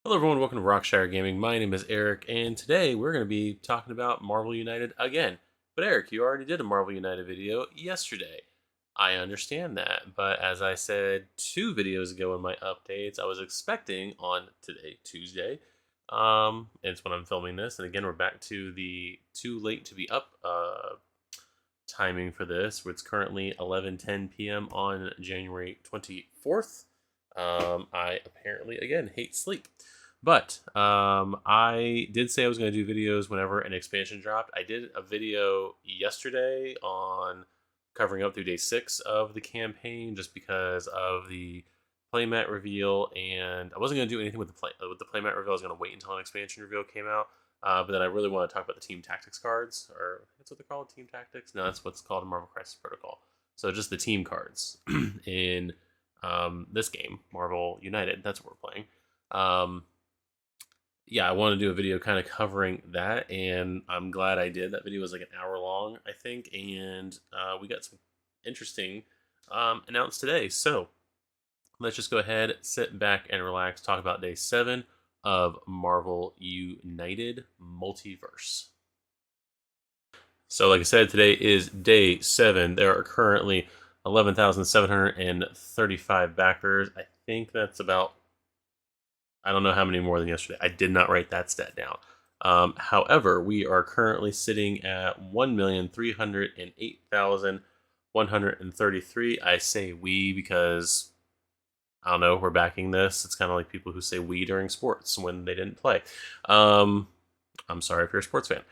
Hello everyone, welcome to Rockshire Gaming. My name is Eric, and today we're going to be talking about Marvel United again. But Eric, you already did a Marvel United video yesterday. I understand that, but as I said 2 videos ago in my updates, I was expecting on today, Tuesday, and it's when I'm filming this, and again we're back to the too late to be up timing for this. It's currently 11:10 p.m. on January 24th. I apparently, again, hate sleep. But I did say I was going to do videos whenever an expansion dropped. I did a video yesterday on covering up through day 6 of the campaign just because of the playmat reveal, and I wasn't going to do anything with the playmat reveal. I was going to wait until an expansion reveal came out. But then I really want to talk about the team tactics cards, or that's what they're called, team tactics? No, that's what's called in Marvel Crisis Protocol. So just the team cards in this game, Marvel United. That's what we're playing. Yeah, I want to do a video kind of covering that, and I'm glad I did. That video was like an hour long, I think, and we got some interesting announced today. So let's just go ahead, sit back and relax, talk about day 7 of Marvel United Multiverse. So like I said, today is day 7. There are currently 11,735 backers. I think that's about, I don't know how many more than yesterday. I did not write that stat down. However, we are currently sitting at 1,308,133. I say we because, I don't know, we're backing this. It's kind of like people who say we during sports when they didn't play. I'm sorry if you're a sports fan.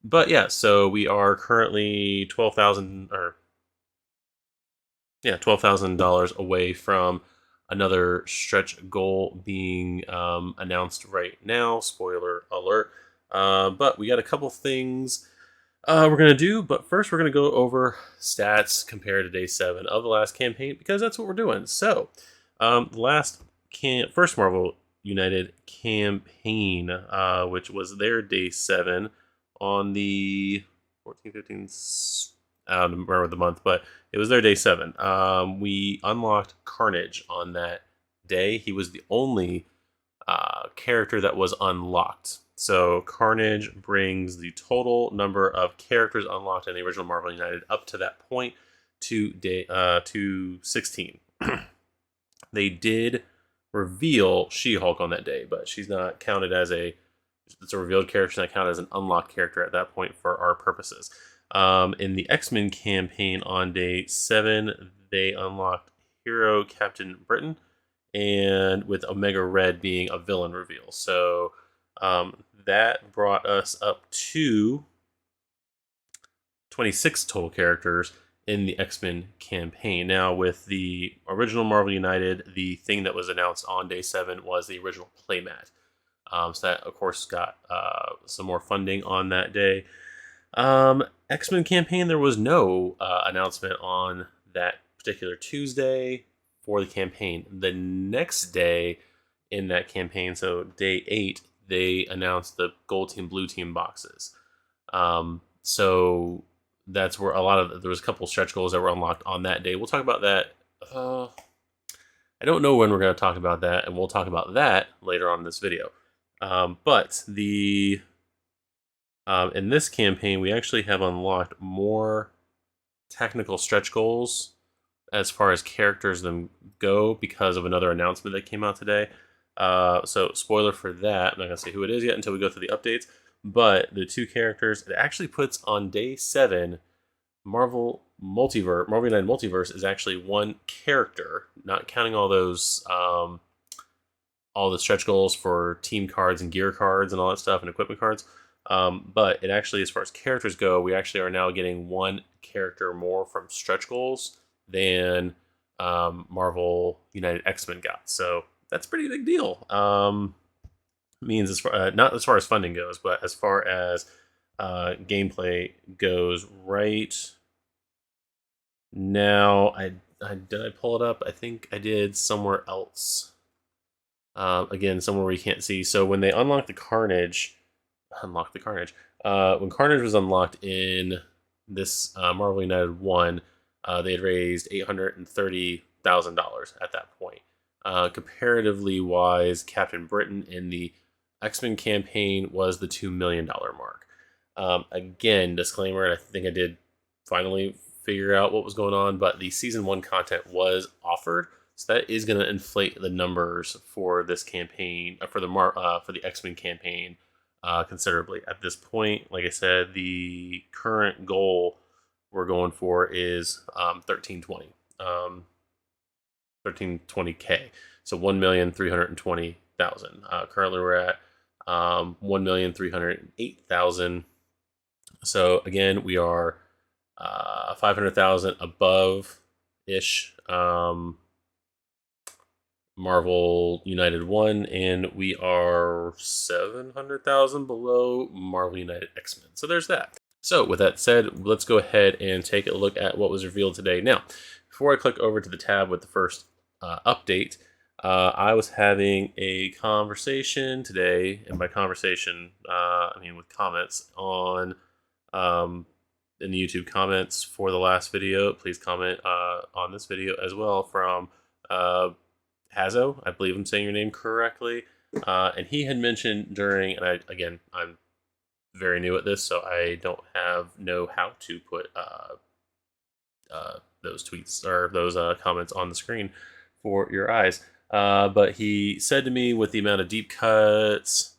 But yeah, so we are currently $12,000 away from another stretch goal being announced right now. Spoiler alert. But we got a couple things we're going to do. But first, we're going to go over stats compared to day 7 of the last campaign, because that's what we're doing. So, first Marvel United campaign, which was their day 7 on the 14th, 15th, I don't remember the month, but it was their day 7. We unlocked Carnage on that day. He was the only character that was unlocked. So Carnage brings the total number of characters unlocked in the original Marvel United up to that point to 16. They did reveal She-Hulk on that day, but she's not counted as it's a revealed character. She's not counted as an unlocked character at that point for our purposes. In the X-Men campaign on day 7, they unlocked Hero Captain Britain, and with Omega Red being a villain reveal. So that brought us up to 26 total characters in the X-Men campaign. Now, with the original Marvel United, the thing that was announced on day 7 was the original playmat. So that, of course, got some more funding on that day. X-Men campaign, there was no announcement on that particular Tuesday for the campaign. The next day in that campaign, so day 8, they announced the gold team, blue team boxes. So that's where there was a couple stretch goals that were unlocked on that day. We'll talk about that. I don't know when we're going to talk about that, and we'll talk about that later on in this video. But in this campaign, we actually have unlocked more technical stretch goals as far as characters them go because of another announcement that came out today. So spoiler for that, I'm not going to say who it is yet until we go through the updates. But the 2 characters, it actually puts on day 7, Marvel United Multiverse is actually 1 character, not counting all those, all the stretch goals for team cards and gear cards and all that stuff and equipment cards. But it actually, as far as characters go, we actually are now getting 1 character more from stretch goals than Marvel United X-Men got. So that's a pretty big deal. Means as far not as far as funding goes, but as far as gameplay goes. Right now, did I pull it up? I think I did somewhere else. Again, somewhere we can't see. So when they unlock the Carnage. When Carnage was unlocked in this Marvel United 1, they had raised $830,000 at that point. Comparatively wise, Captain Britain in the X-Men campaign was the $2 million mark. Again, disclaimer, and I think I did finally figure out what was going on, but the season 1 content was offered, so that is going to inflate the numbers for this campaign, for the X-Men campaign, considerably. At this point, like I said, the current goal we're going for is 1320, 1320K. So 1,320,000. Currently, we're at 1,308,000. So again, we are 500,000 above ish Marvel United 1, and we are 700,000 below Marvel United X-Men. So there's that. So with that said, let's go ahead and take a look at what was revealed today. Now, before I click over to the tab with the first update, I was having a conversation today, and by conversation, I mean with comments on in the YouTube comments for the last video. Please comment on this video as well from Hazo. I believe I'm saying your name correctly. And he had mentioned during, and I'm very new at this, so I don't know how to put those tweets or those comments on the screen for your eyes. But he said to me, with the amount of deep cut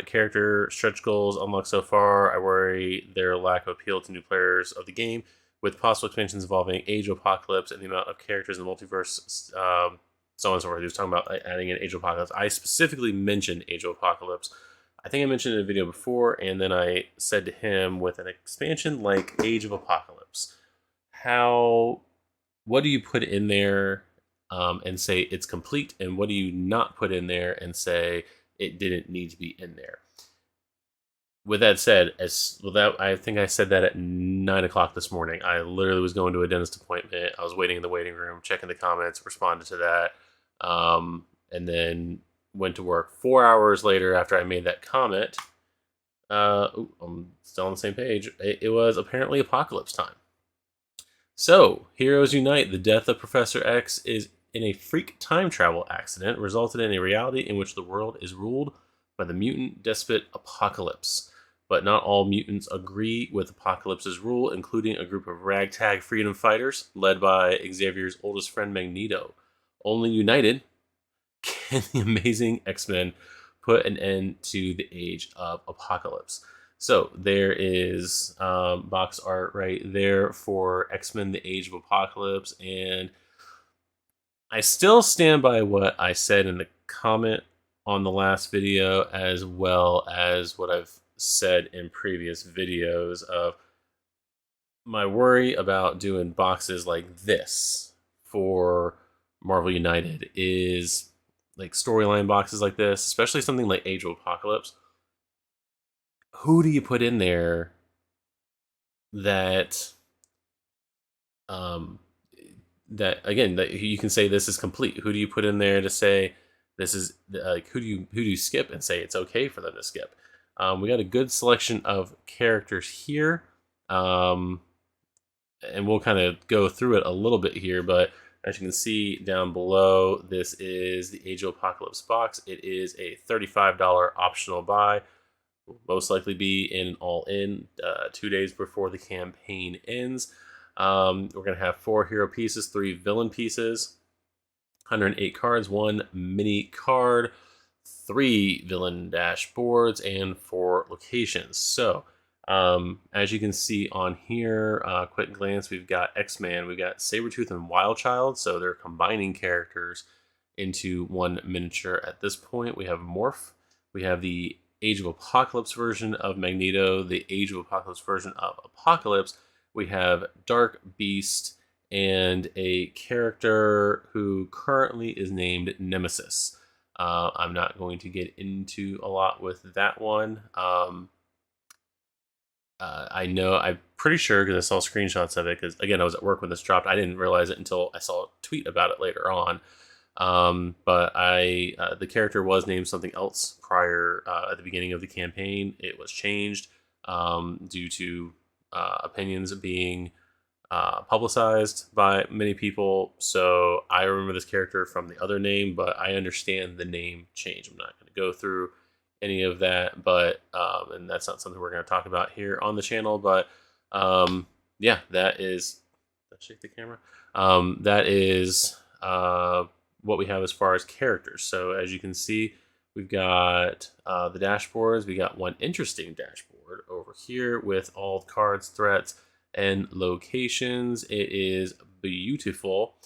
character stretch goals unlocked so far, I worry their lack of appeal to new players of the game. With possible expansions involving Age of Apocalypse and the amount of characters in the multiverse, so on and so forth. He was talking about adding in Age of Apocalypse. I specifically mentioned Age of Apocalypse. I think I mentioned it in a video before, and then I said to him, with an expansion like Age of Apocalypse, what do you put in there and say it's complete, and what do you not put in there and say it didn't need to be in there? With that said, I think I said that at 9 o'clock this morning. I literally was going to a dentist appointment. I was waiting in the waiting room, checking the comments, responded to that, and then went to work 4 hours later after I made that comment. I'm still on the same page. It was apparently apocalypse time. So, heroes unite. The death of Professor X is in a freak time travel accident, resulted in a reality in which the world is ruled by the mutant despot Apocalypse. But not all mutants agree with Apocalypse's rule, including a group of ragtag freedom fighters led by Xavier's oldest friend Magneto. Only united can the amazing X-Men put an end to the Age of Apocalypse. So there is box art right there for X-Men: The Age of Apocalypse, and I still stand by what I said in the comment on the last video, as well as what I've said in previous videos of my worry about doing boxes like this for Marvel United is like storyline boxes like this, especially something like Age of Apocalypse. Who do you put in there that that you can say this is complete? Who do you put in there to say this is like, who do you skip and say it's okay for them to skip? We got a good selection of characters here, and we'll kind of go through it a little bit here, but as you can see down below, this is the Age of Apocalypse box. It is a $35 optional buy. Will most likely be in all-in 2 days before the campaign ends. We're going to have 4 hero pieces, 3 villain pieces, 108 cards, 1 mini card, 3 villain dashboards, and 4 locations. So, as you can see on here, quick glance, we've got X-Man, we've got Sabretooth and Wildchild, so they're combining characters into one miniature at this point. We have Morph, we have the Age of Apocalypse version of Magneto, the Age of Apocalypse version of Apocalypse. We have Dark Beast and a character who currently is named Nemesis. I'm not going to get into a lot with that one. I know, I'm pretty sure because I saw screenshots of it, because again, I was at work when this dropped. I didn't realize it until I saw a tweet about it later on. But the character was named something else prior at the beginning of the campaign. It was changed due to opinions being publicized by many people. So I remember this character from the other name, but I understand the name change. I'm not going to go through any of that, but and that's not something we're going to talk about here on the channel. But yeah, that is. Did I shake the camera? That is what we have as far as characters. So as you can see, we've got the dashboards. We got one interesting dashboard over here with all cards, threats, and locations. It is beautiful.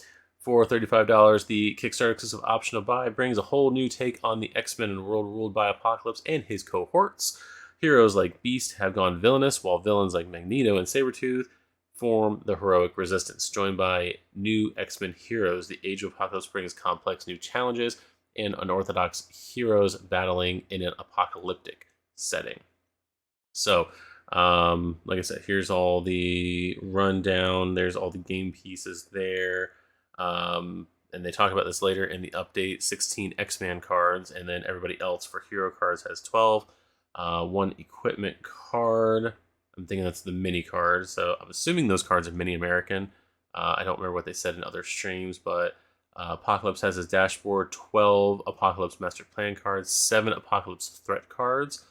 For $35, the Kickstarter exclusive optional buy brings a whole new take on the X-Men and world ruled by Apocalypse and his cohorts. Heroes like Beast have gone villainous, while villains like Magneto and Sabretooth form the heroic resistance. Joined by new X-Men heroes, the Age of Apocalypse brings complex new challenges and unorthodox heroes battling in an apocalyptic setting. So, like I said, here's all the rundown. There's all the game pieces there. And they talk about this later in the update. 16 X-Man cards, and then everybody else for hero cards has 12. One equipment card. I'm thinking that's the mini card. So I'm assuming those cards are mini American. I don't remember what they said in other streams, but Apocalypse has his dashboard. 12 Apocalypse Master Plan cards. 7 Apocalypse Threat cards.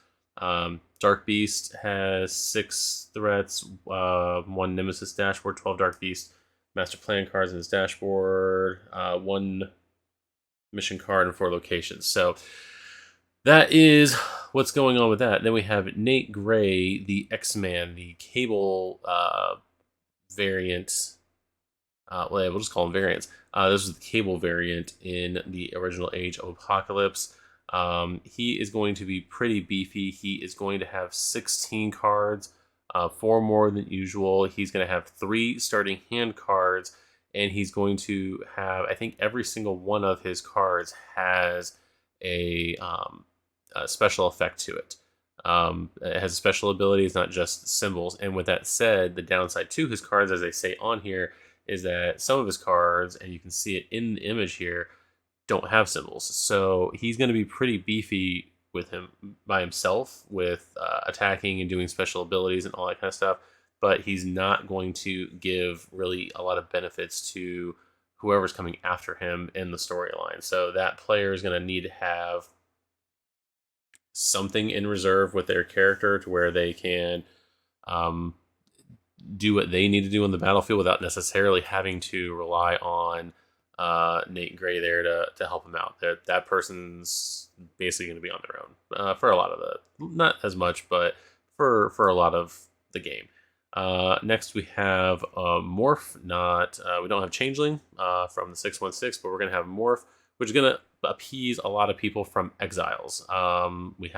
Dark Beast has 6 threats, 1 Nemesis dashboard, 12 Dark Beast Master Plan cards in his dashboard, 1 mission card, and 4 locations. So that is what's going on with that. Then we have Nate Gray, the X-Man, the Cable variant. Well, we'll just call them variants. This is the Cable variant in the original Age of Apocalypse. He is going to be pretty beefy. He is going to have 16 cards, 4 more than usual. He's going to have 3 starting hand cards, and he's going to have, I think every single one of his cards has a special effect to it. It has special abilities, not just symbols. And with that said, the downside to his cards, as they say on here, is that some of his cards, and you can see it in the image here, don't have symbols. So he's going to be pretty beefy with him by himself with attacking and doing special abilities and all that kind of stuff. But he's not going to give really a lot of benefits to whoever's coming after him in the storyline. So that player is going to need to have something in reserve with their character to where they can do what they need to do on the battlefield without necessarily having to rely on Nate Gray there to help him out. That person's basically going to be on their own for a lot of not as much, but for a lot of the game. Next we have Morph. We don't have Changeling from the 616, but we're going to have Morph, which is going to appease a lot of people from Exiles. We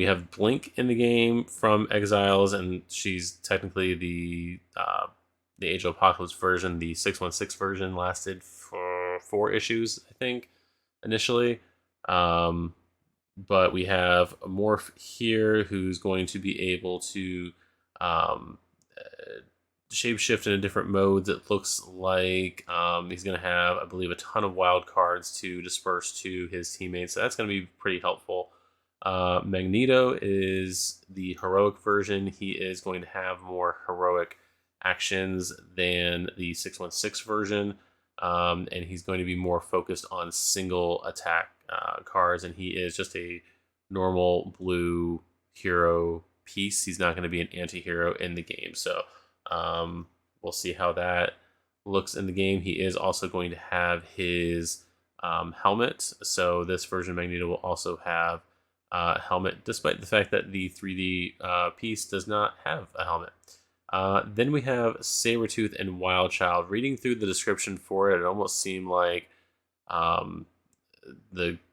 have Blink in the game from Exiles, and she's technically the Age of Apocalypse version. The 616 version lasted for 4 issues, I think, initially. But we have a Morph here who's going to be able to shapeshift in different modes. It looks like he's going to have, I believe, a ton of wild cards to disperse to his teammates. So that's going to be pretty helpful. Magneto is the heroic version. He is going to have more heroic actions than the 616 version, and he's going to be more focused on single attack cards, and he is just a normal blue hero piece. He's not going to be an anti-hero in the game, so we'll see how that looks in the game. He is also going to have his helmet, so this version of Magneto will also have helmet, despite the fact that the 3D piece does not have a helmet. Then we have Sabretooth and Wildchild. Reading through the description for it, it almost seemed like I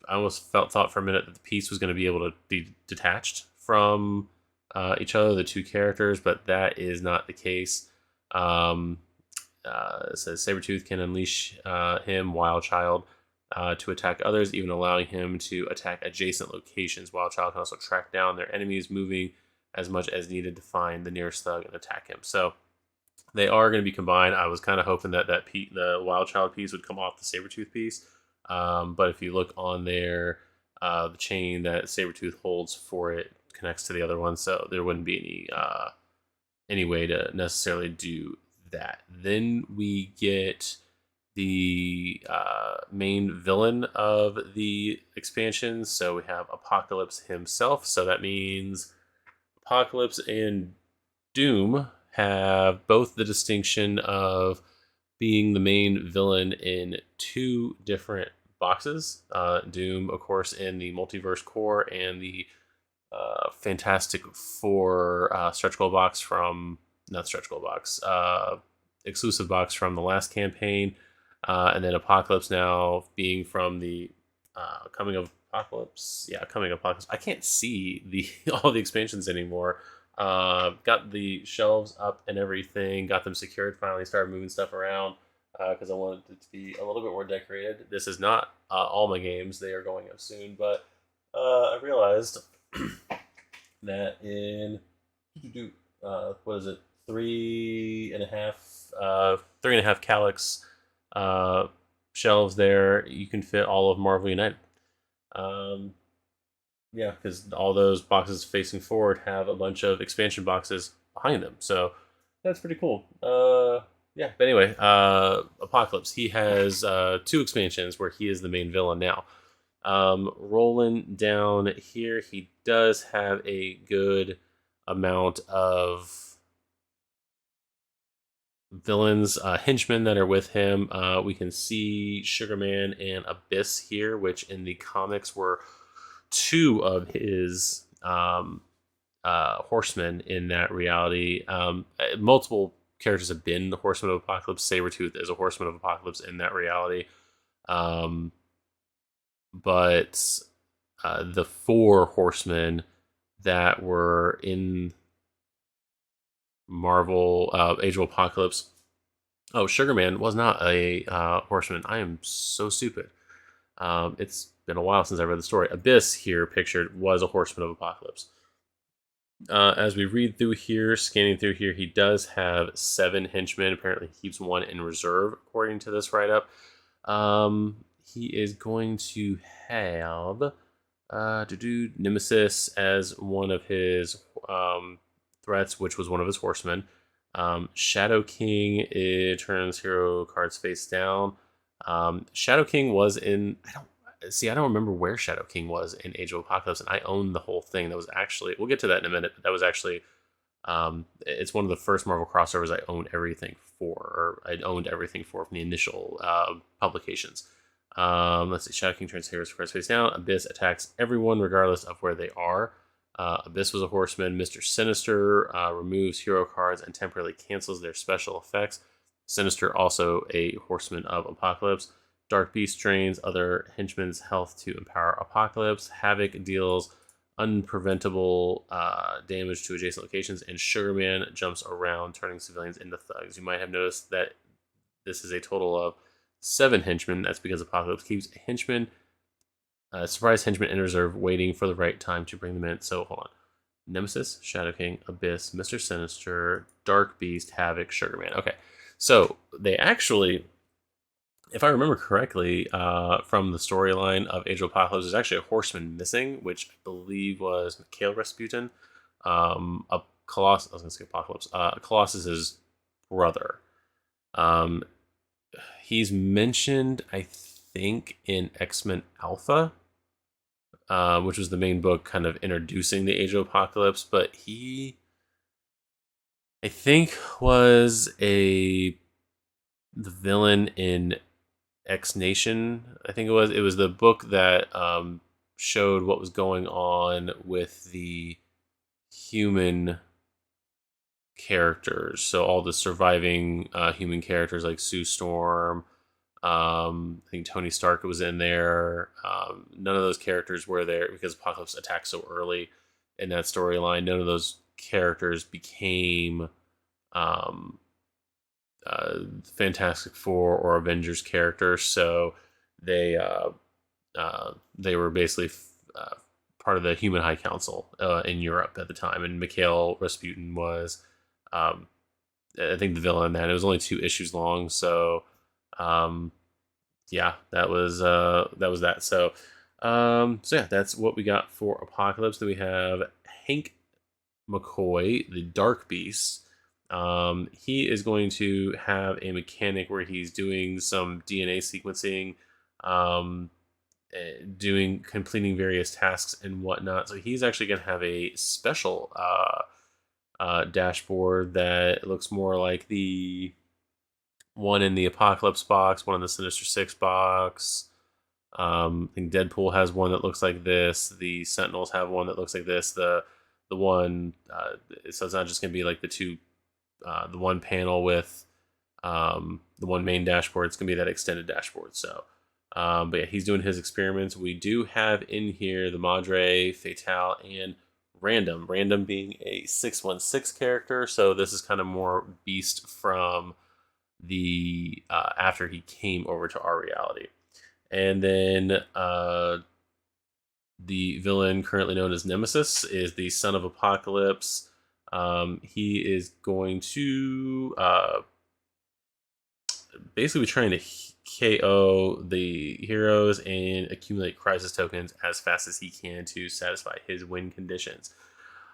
almost thought for a minute that the piece was going to be able to be detached from each other, the 2 characters, but that is not the case. It says Sabretooth can unleash him, Wildchild, to attack others, even allowing him to attack adjacent locations. Wildchild can also track down their enemies, moving as much as needed to find the nearest thug and attack him. So they are going to be combined. I was kind of hoping that the Wildchild piece would come off the Sabretooth piece. But if you look on there, the chain that Sabretooth holds for it connects to the other one, so there wouldn't be any way to necessarily do that. Then we get the main villain of the expansion. So we have Apocalypse himself. So that means Apocalypse and Doom have both the distinction of being the main villain in two different boxes. Doom, of course, in the Multiverse core, and the Fantastic Four stretch goal box from not stretch goal box, exclusive box from the last campaign, and then Apocalypse now being from the Coming of Apocalypse. Yeah, Coming of Apocalypse. I can't see the all the expansions anymore. Got the shelves up and everything. Got them secured. Finally, started moving stuff around because I wanted it to be a little bit more decorated. This is not all my games; they are going up soon. But I realized that in what is it, 3.5 calyx shelves there, you can fit all of Marvel United. Yeah, because all those boxes facing forward have a bunch of expansion boxes behind them, so that's pretty cool. Yeah, but anyway, Apocalypse, he has two expansions where he is the main villain now. Rolling down here, he does have a good amount of villains, henchmen that are with him. We can see Sugarman and Abyss here, which in the comics were two of his horsemen in that reality. Multiple characters have been the Horsemen of Apocalypse. Sabretooth is a Horseman of Apocalypse in that reality. But the four horsemen that were in Marvel Age of Apocalypse. Oh, Sugarman was not a horseman. I am so stupid. It's been a while since I read the story. Abyss here pictured was a horseman of Apocalypse. As we read through here, scanning through here, he does have 7 henchmen. Apparently, he keeps 1 in reserve, according to this write-up. He is going to have Nemesis as one of his threats, which was one of his horsemen. Shadow King, it turns hero cards face down. Shadow King was in... I don't remember where Shadow King was in Age of Apocalypse, and I own the whole thing. That was actually... We'll get to that in a minute, but that was actually... it's one of the first Marvel crossovers I owned everything for, or I owned everything for from the initial publications. Let's see. Shadow King turns heroes cards face down. Abyss attacks everyone regardless of where they are. Abyss was a horseman. Mr. Sinister removes hero cards and temporarily cancels their special effects. Sinister also a horseman of Apocalypse. Dark Beast drains other henchmen's health to empower Apocalypse. Havoc deals unpreventable damage to adjacent locations, and Sugarman jumps around, turning civilians into thugs. You might have noticed that this is a total of 7 henchmen. That's because Apocalypse keeps a henchman, surprise henchman in reserve, waiting for the right time to bring them in. So hold on. Nemesis, Shadow King, Abyss, Mr. Sinister, Dark Beast, Havoc, Sugarman. Okay, so they actually, if I remember correctly, from the storyline of Age of Apocalypse, there's actually a horseman missing, which I believe was Mikhail Rasputin, a Colossus. I was going to say Apocalypse. Colossus's brother. He's mentioned, I think, in X-Men Alpha, which was the main book kind of introducing the Age of Apocalypse, but he, I think, was the villain in X Nation. I think it was. It was the book that showed what was going on with the human characters. So all the surviving human characters like Sue Storm. I think Tony Stark was in there. None of those characters were there because Apocalypse attacked so early in that storyline. None of those characters became Fantastic Four or Avengers characters, so they were basically part of the Human High Council in Europe at the time, and Mikhail Rasputin was, I think, the villain. Man, it was only 2 issues long, so yeah, that was that. So yeah, that's what we got for Apocalypse. Then we have Hank McCoy, the Dark Beast. He is going to have a mechanic where he's doing some DNA sequencing, um, doing completing various tasks and whatnot. So he's actually going to have a special dashboard that looks more like the one in the Apocalypse box, one in the Sinister Six box. I think Deadpool has one that looks like this. The Sentinels have one that looks like this. The one so it's not just gonna be like the one panel with the one main dashboard. It's gonna be that extended dashboard. So, but yeah, he's doing his experiments. We do have in here the Madre, Fatale, and Random. Random being a 616 character. So this is kind of more Beast from the after he came over to our reality. And then the villain currently known as Nemesis is the son of Apocalypse. He is going to basically trying to KO the heroes and accumulate crisis tokens as fast as he can to satisfy his win conditions.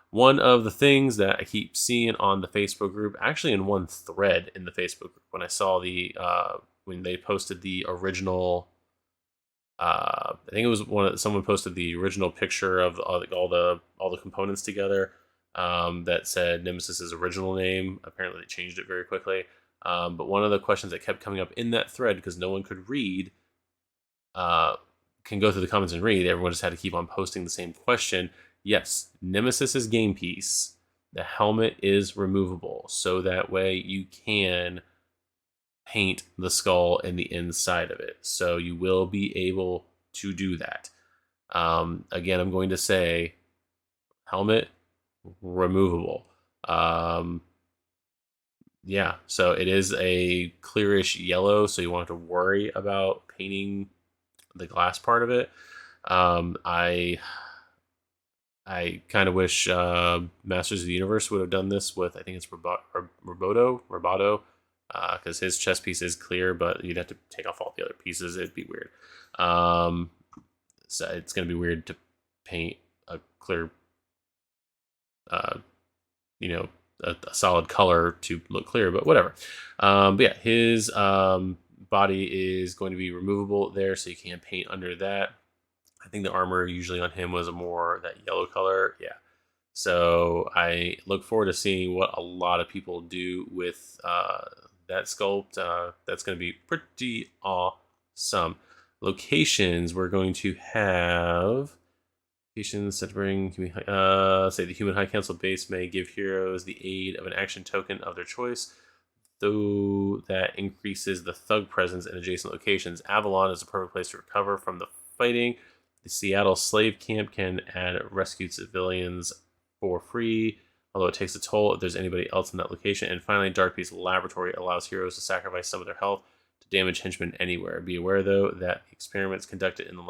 One of the things that I keep seeing on the Facebook group, actually in one thread in the Facebook group, when I saw when they posted the original, I think it was someone posted the original picture of all the components together, that said Nemesis's original name. Apparently, they changed it very quickly. But one of the questions that kept coming up in that thread, because no one could read, can go through the comments and read. Everyone just had to keep on posting the same question. Yes, Nemesis's game piece, the helmet is removable, so that way you can paint the skull and the inside of it. So you will be able to do that. Again, I'm going to say helmet removable. Yeah, so it is a clearish yellow, so you won't have to worry about painting the glass part of it. I kind of wish Masters of the Universe would have done this with, I think it's Roboto, because his chest piece is clear, but you'd have to take off all the other pieces. It'd be weird. So it's going to be weird to paint a clear, uh, a solid color to look clear, but whatever. But yeah, his body is going to be removable there, so you can paint under that. I think the armor usually on him was a more that yellow color. Yeah. So I look forward to seeing what a lot of people do with that sculpt. That's going to be pretty awesome. Locations, we're going to have locations that bring, say the Human High Council base may give heroes the aid of an action token of their choice, though that increases the thug presence in adjacent locations. Avalon is a perfect place to recover from the fighting. The Seattle slave camp can add rescued civilians for free, although it takes a toll if there's anybody else in that location. And finally, Dark Beast Laboratory allows heroes to sacrifice some of their health to damage henchmen anywhere. Be aware, though, that experiments conducted in the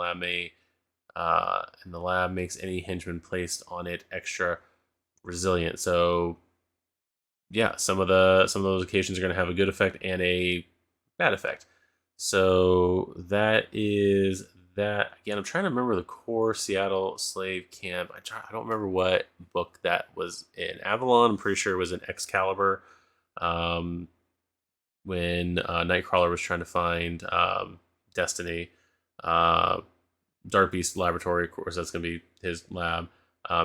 lab makes any henchman placed on it extra resilient. So, yeah, some of those locations are going to have a good effect and a bad effect. So that is that. Again, I'm trying to remember the core Seattle slave camp. I don't remember what book that was in. Avalon, I'm pretty sure it was in Excalibur, when Nightcrawler was trying to find Destiny. Dark Beast Laboratory, of course, that's going to be his lab.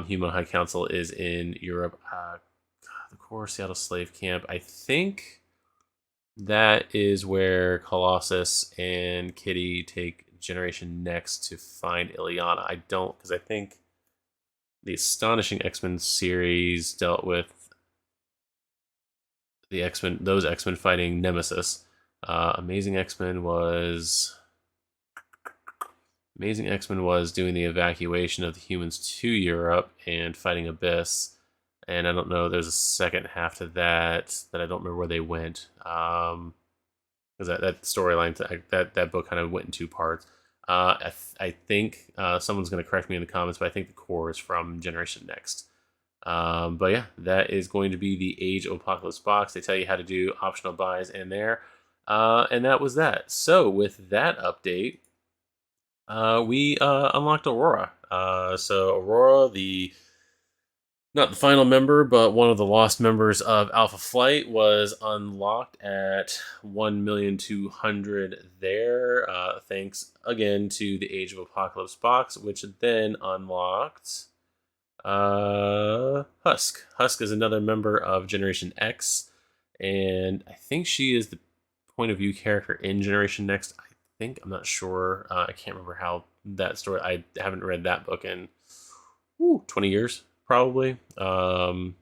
Human High Council is in Europe. The core Seattle slave camp, I think that is where Colossus and Kitty take Generation Next to find Ileana. I don't, because I think the Astonishing X-Men series dealt with the X-Men, those X-Men fighting Nemesis. Amazing X-Men was doing the evacuation of the humans to Europe and fighting Abyss. And I don't know, there's a second half to that I don't remember where they went. Because that storyline, that book kind of went in two parts. I think someone's going to correct me in the comments, but I think the core is from Generation Next. But yeah, that is going to be the Age of Apocalypse box. They tell you how to do optional buys in there. And that was that. So with that update, we unlocked Aurora. So Aurora, the Not the final member, but one of the lost members of Alpha Flight was unlocked at 1,200,000 there. Thanks again to the Age of Apocalypse box, which then unlocked Husk. Husk is another member of Generation X, and I think she is the point of view character in Generation Next. I think I'm not sure. I can't remember how that story. I haven't read that book in 20 years probably. So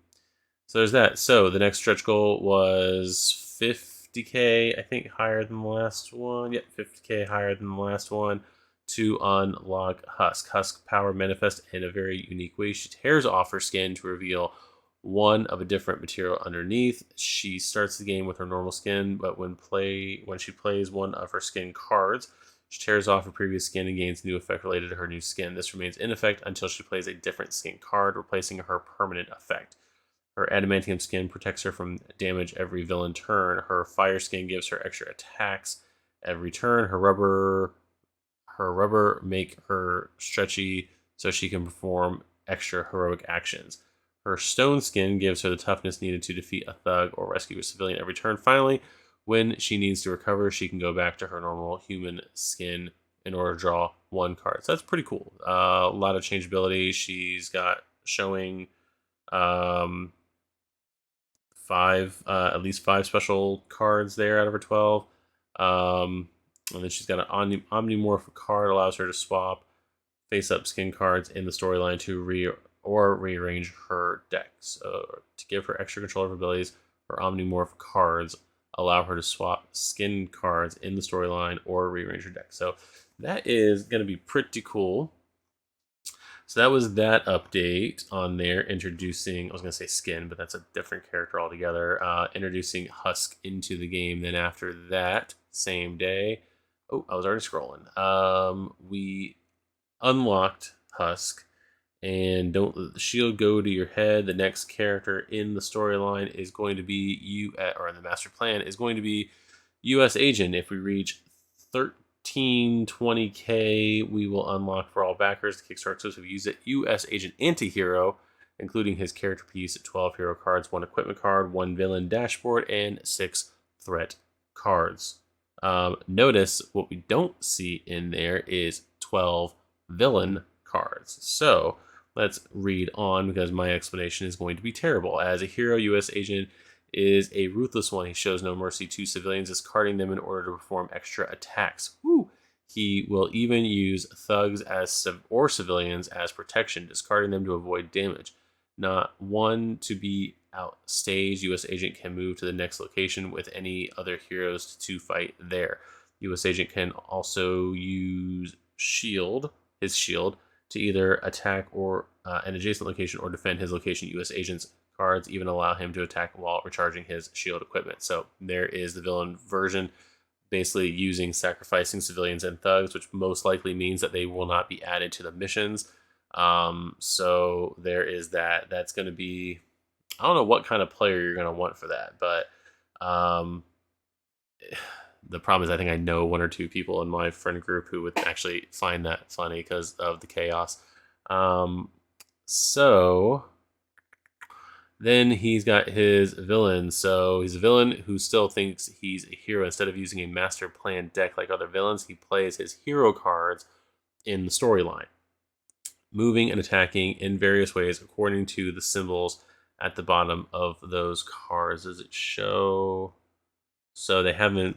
there's that. So the next stretch goal was 50k, I think, higher than the last one. Yep, 50k higher than the last one to unlock Husk. Husk power manifests in a very unique way. She tears off her skin to reveal one of a different material underneath. She starts the game with her normal skin, but when she plays one of her skin cards, she tears off her previous skin and gains new effect related to her new skin. This remains in effect until she plays a different skin card, replacing her permanent effect. Her adamantium skin protects her from damage every villain turn. Her fire skin gives her extra attacks every turn. Her rubber make her stretchy so she can perform extra heroic actions. Her stone skin gives her the toughness needed to defeat a thug or rescue a civilian every turn. Finally, when she needs to recover, she can go back to her normal human skin in order to draw one card. So that's pretty cool. A lot of changeability. She's got showing um, at least five special cards there out of her 12. And then she's got an omnimorph card, allows her to swap face-up skin cards in the storyline to rearrange her deck. So to give her extra control of her abilities, her omnimorph cards allow her to swap skin cards in the storyline or rearrange her deck. So that is going to be pretty cool. So that was that update on there, introducing, I was going to say Skin, but that's a different character altogether, introducing Husk into the game. Then after that, same day, oh, I was already scrolling. We unlocked Husk, and don't let the shield go to your head. The next character in the storyline is going to be you, or in the master plan, is going to be U.S. Agent. If we reach 1320k, we will unlock for all backers the Kickstarter exclusive Use It U.S. Agent Antihero, including his character piece, 12 hero cards, 1 equipment card, 1 villain dashboard, and 6 threat cards. Notice what we don't see in there is 12 villain cards. So let's read on because my explanation is going to be terrible. As a hero, U.S. Agent is a ruthless one. He shows no mercy to civilians, discarding them in order to perform extra attacks. Woo! He will even use thugs or civilians as protection, discarding them to avoid damage. Not one to be outstaged, U.S. Agent can move to the next location with any other heroes to fight there. U.S. Agent can also use his shield, to either attack or an adjacent location or defend his location. U.S. Agent's cards even allow him to attack while recharging his shield equipment. So there is the villain version, basically sacrificing civilians and thugs, which most likely means that they will not be added to the missions. So there is that. That's going to be, I don't know what kind of player you're going to want for that, but the problem is I think I know one or two people in my friend group who would actually find that funny because of the chaos. So then he's got his villain. So he's a villain who still thinks he's a hero. Instead of using a master plan deck like other villains, he plays his hero cards in the storyline, moving and attacking in various ways according to the symbols at the bottom of those cards. Does it show? So they haven't,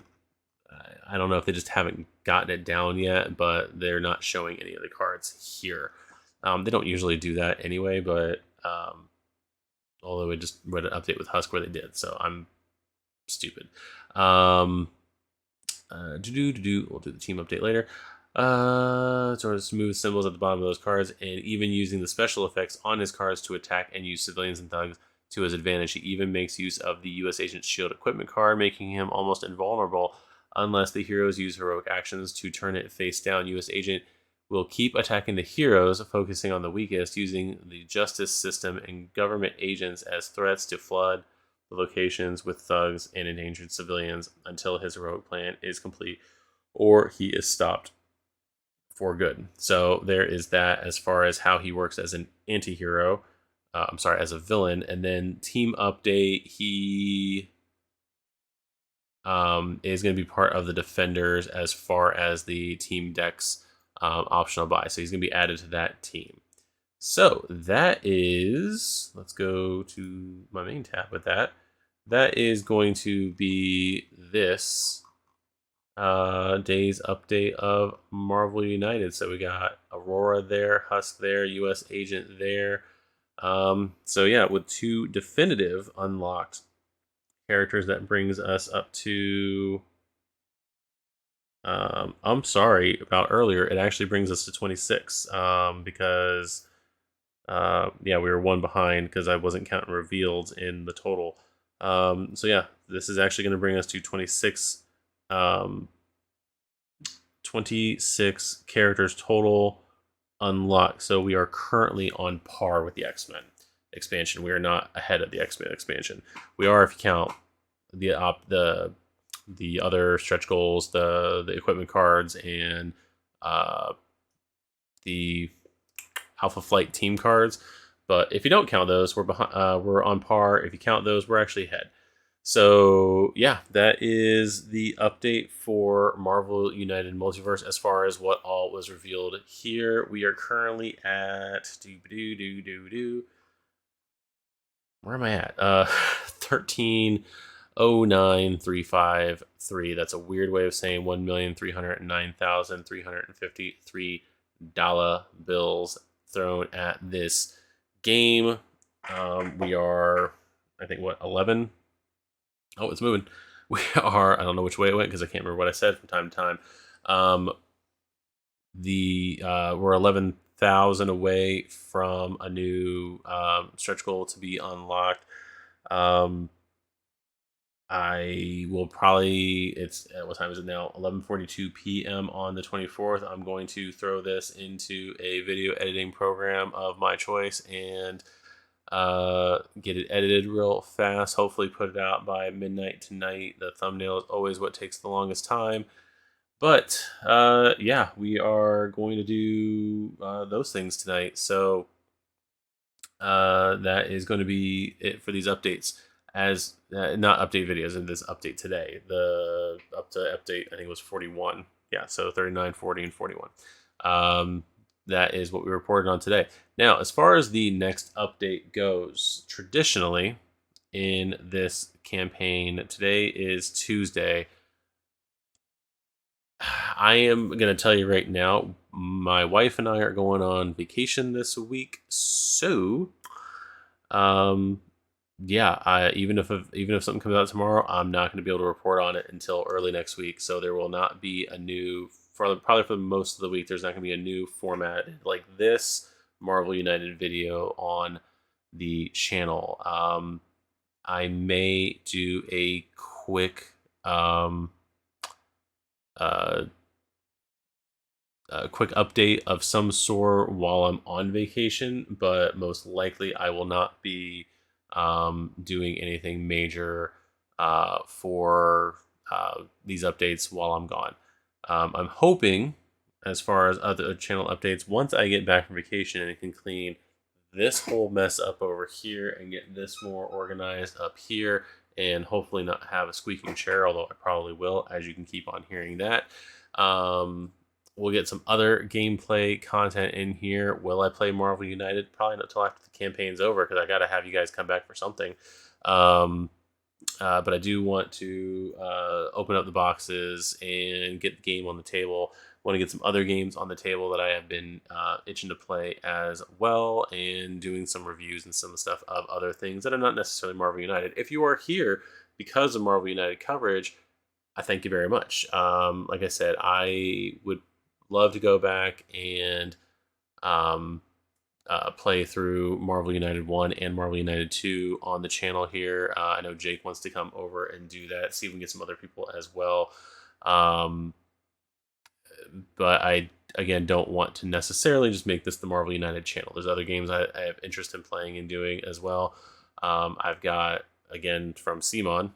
I don't know if they just haven't gotten it down yet, but they're not showing any of the cards here. They don't usually do that anyway, but although I just read an update with Husk where they did, so I'm stupid. We'll do the team update later. Sort of smooth symbols at the bottom of those cards, and even using the special effects on his cards to attack and use civilians and thugs to his advantage. He even makes use of the U.S. Agent Shield equipment card, making him almost invulnerable unless the heroes use heroic actions to turn it face down. U.S. Agent will keep attacking the heroes, focusing on the weakest, using the justice system and government agents as threats to flood the locations with thugs and endangered civilians until his heroic plan is complete or he is stopped for good. So there is that as far as how he works as an anti-hero. I'm sorry, as a villain. And then team update, he is going to be part of the Defenders as far as the team decks optional buy. So he's going to be added to that team. So that is, let's go to my main tab with that. That is going to be this day's update of Marvel United. So we got Aurora there, Husk there, US Agent there. So yeah, with 2 definitive unlocked characters, that brings us up to I'm sorry about earlier. It actually brings us to 26 because yeah, we were 1 behind because I wasn't counting revealed in the total. So yeah, this is actually going to bring us to 26 26 characters total unlocked. So we are currently on par with the X-Men expansion. We are not ahead of the X-Men expansion. We are if you count the other stretch goals, the equipment cards, and the Alpha Flight team cards. But if you don't count those, we're behind. We're on par. If you count those, we're actually ahead. So yeah, that is the update for Marvel United Multiverse as far as what all was revealed here. We are currently at where am I at? 13,09353. That's a weird way of saying $1,309,353 bills thrown at this game. We are, I think, what, 11? Oh, it's moving. We are, I don't know which way it went because I can't remember what I said from time to time. We're 11,000 away from a new stretch goal to be unlocked. I will probably, it's what time is it now? 11:42 p.m. on the 24th. I'm going to throw this into a video editing program of my choice and get it edited real fast. Hopefully put it out by midnight tonight. The thumbnail is always what takes the longest time. But yeah, we are going to do those things tonight. So that is going to be it for these updates. As not update videos in this update today. The up to update, I think it was 41. Yeah, so 39, 40, and 41. That is what we reported on today. Now, as far as the next update goes, traditionally in this campaign, today is Tuesday. I am going to tell you right now, my wife and I are going on vacation this week. So, yeah, even if something comes out tomorrow, I'm not going to be able to report on it until early next week. So there will not be a new, probably for most of the week, there's not going to be a new format like this Marvel United video on the channel. I may do a quick a quick update of some sort while I'm on vacation, but most likely I will not be doing anything major for these updates while I'm gone. I'm hoping, as far as other channel updates, once I get back from vacation and can clean this whole mess up over here and get this more organized up here, and hopefully not have a squeaking chair, although I probably will, as you can keep on hearing that. We'll get some other gameplay content in here. Will I play Marvel United? Probably not until after the campaign's over, because I got to have you guys come back for something. But I do want to open up the boxes and get the game on the table. Want to get some other games on the table that I have been itching to play as well, and doing some reviews and some stuff of other things that are not necessarily Marvel United. If you are here because of Marvel United coverage, I thank you very much. Like I said, I would love to go back and play through Marvel United 1 and Marvel United 2 on the channel here. I know Jake wants to come over and do that, see if we can get some other people as well. But I, again, don't want to necessarily just make this the Marvel United channel. There's other games I have interest in playing and doing as well. I've got, again, from Simon.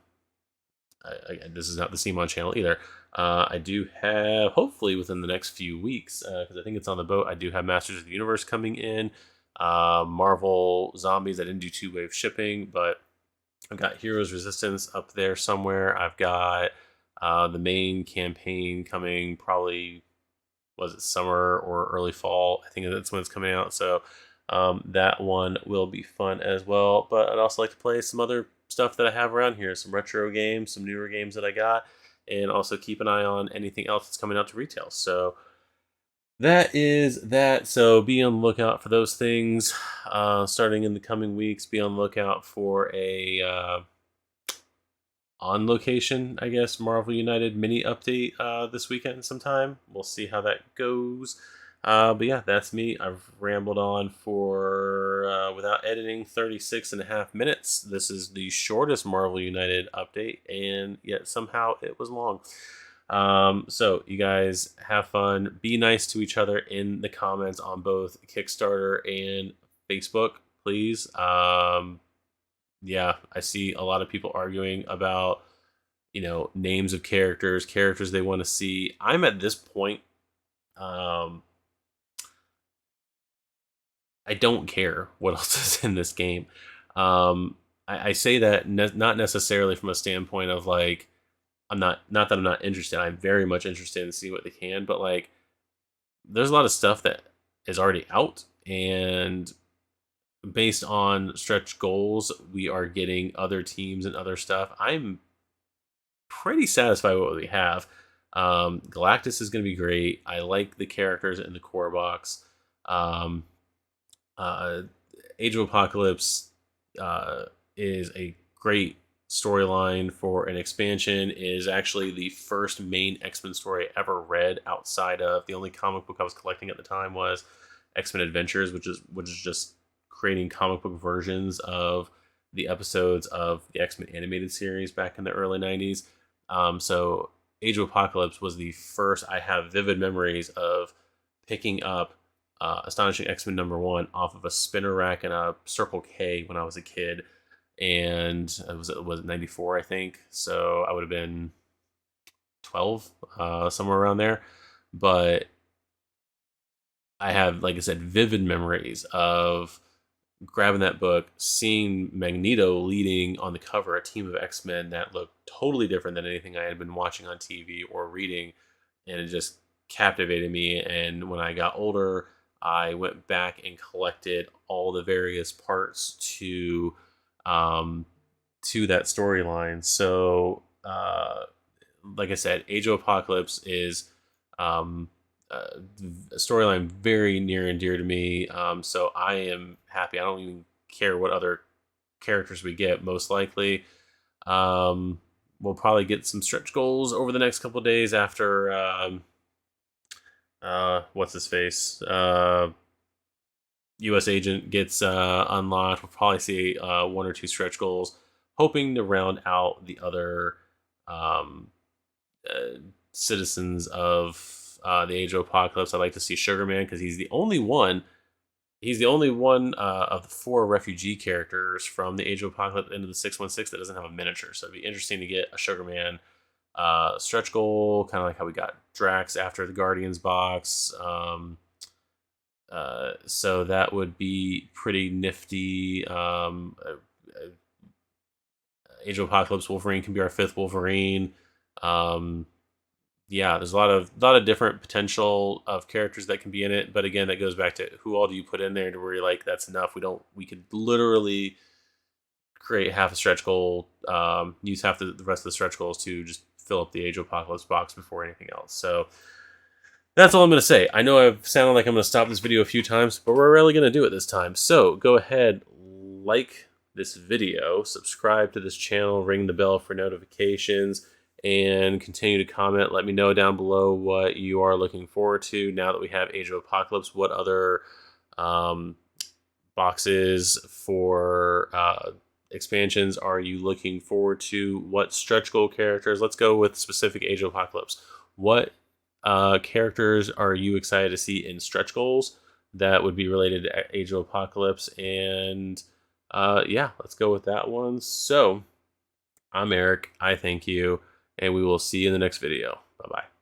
This is not the Simon channel either. I do have, hopefully within the next few weeks, because I think it's on the boat, I do have Masters of the Universe coming in. Marvel Zombies. I didn't do 2-wave shipping, but I've got Heroes Resistance up there somewhere. I've got the main campaign coming probably, was it summer or early fall? I think that's when it's coming out. So that one will be fun as well. But I'd also like to play some other stuff that I have around here, some retro games, some newer games that I got, and also keep an eye on anything else that's coming out to retail. So that is that. So be on the lookout for those things starting in the coming weeks. Be on the lookout for a on location, I guess, Marvel United mini update this weekend sometime. We'll see how that goes. But yeah, that's me. I've rambled on for, without editing, 36 and a half minutes. This is the shortest Marvel United update, and yet somehow it was long. So you guys have fun. Be nice to each other in the comments on both Kickstarter and Facebook, please. Yeah, I see a lot of people arguing about, names of characters they want to see. I'm at this point, um, I don't care what else is in this game. I say that not necessarily from a standpoint of like, not that I'm not interested. I'm very much interested in seeing what they can, but like, there's a lot of stuff that is already out, and based on stretch goals, we are getting other teams and other stuff. I'm pretty satisfied with what we have. Galactus is going to be great. I like the characters in the core box. Um, uh, Age of Apocalypse is a great storyline for an expansion. It is actually the first main X-Men story I ever read outside of the only comic book I was collecting at the time was X-Men Adventures, which is just creating comic book versions of the episodes of the X-Men animated series back in the early 90s. So Age of Apocalypse was the first. I have vivid memories of picking up Astonishing X-Men #1 off of a spinner rack in a Circle K when I was a kid, and it was 94, I think. So I would have been 12, somewhere around there. But I have, like I said, vivid memories of grabbing that book, seeing Magneto leading on the cover a team of X-Men that looked totally different than anything I had been watching on TV or reading, and it just captivated me. And when I got older, I went back and collected all the various parts to that storyline. So, like I said, Age of Apocalypse is um, a storyline very near and dear to me. So I am happy. I don't even care what other characters we get. Most likely, we'll probably get some stretch goals over the next couple of days after what's his face, U.S. Agent gets unlocked. We'll probably see one or two stretch goals, hoping to round out the other um, citizens of the Age of Apocalypse. I'd like to see Sugarman because he's the only one. He's the only one of the 4 refugee characters from the Age of Apocalypse into the 616 that doesn't have a miniature. So it'd be interesting to get a Sugarman stretch goal, kind of like how we got Drax after the Guardians box. So that would be pretty nifty. Age of Apocalypse Wolverine can be our 5th Wolverine. Yeah, there's a lot of different potential of characters that can be in it, but again, that goes back to who all do you put in there to where you're like, that's enough. We could literally create half a stretch goal, use half the rest of the stretch goals to just fill up the Age of Apocalypse box before anything else. So that's all I'm going to say. I know I've sounded like I'm going to stop this video a few times, but we're really going to do it this time. So go ahead, like this video, subscribe to this channel, ring the bell for notifications, and continue to comment. Let me know down below what you are looking forward to now that we have Age of Apocalypse. What other boxes for expansions are you looking forward to? What stretch goal characters? Let's go with specific Age of Apocalypse. What characters are you excited to see in stretch goals that would be related to Age of Apocalypse? And yeah, let's go with that one. So I'm Eric. I thank you, and we will see you in the next video. Bye bye.